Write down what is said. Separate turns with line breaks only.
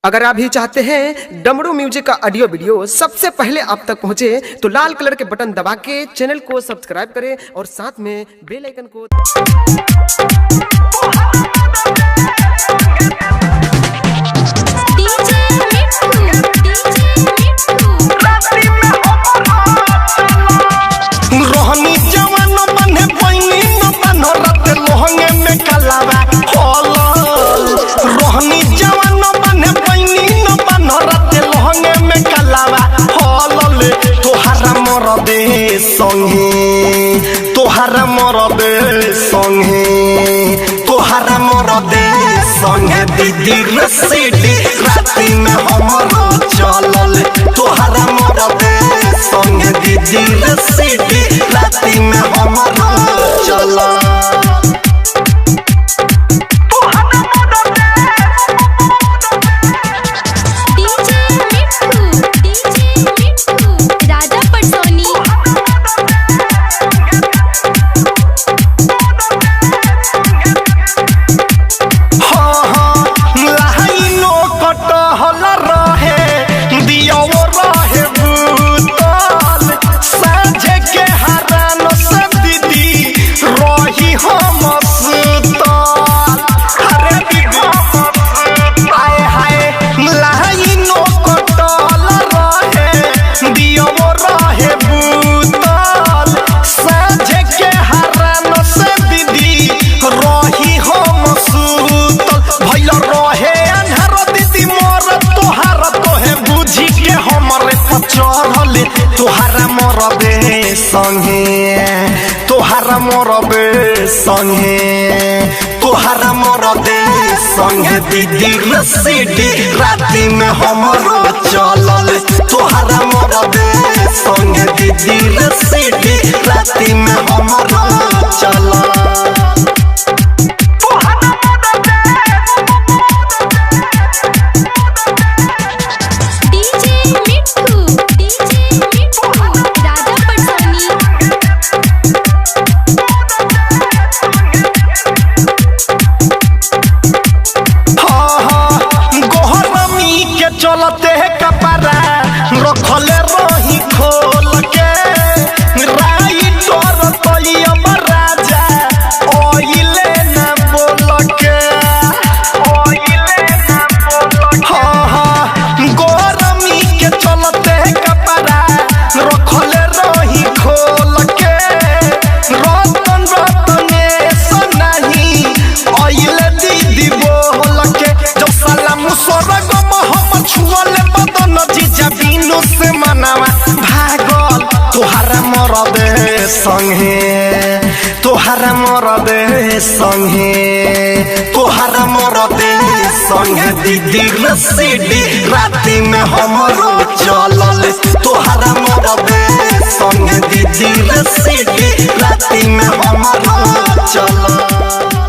अगर आप भी चाहते हैं डमरू म्यूजिक का ऑडियो वीडियो सबसे पहले आप तक पहुंचे तो लाल कलर के बटन दबा के चैनल को सब्सक्राइब करें और साथ में बेल आइकन को
रोहनी जवान बने पैनी न बनरत लोहंगे में कलावा रोहनी जवान बने पैनी न बनरत लोहंगे में कलावा होलले तोहरा मरदे संगे तोहरा मरदे संगे तोहरा मरदे संगे दीदी रसीदी राती में हमरो चलल तोहरा मरदे संगे दीदी रसीदी राती में हमरो चलल तोहरा मरबे संगे तोहरा मरबे संगे तोहरा मरबे संगे दीदी रसीदी राती में हमरो चलल तोहरा मरबे संगे दीदी रसीदी राती में हमरो चलल चलते कपड़ा रखले रही खोल के राइटर तैयब राजा ओइले न बोल के गोरमी के चलते कपड़ा रखले रही खोल के रतन रतने सनाही ओइले दीदी बोल के जो सलाम स्वर्ग छुअले बदन जीजा बिनु से मनावा भागल तोहरा मरदे संगे तोहरा मरदे संगे तोहरा मरदे संगे दीदी रसीदी राती में हमरो चलल तोहरा मरदे संगे दीदी रसीदी राती में हमरो चलल।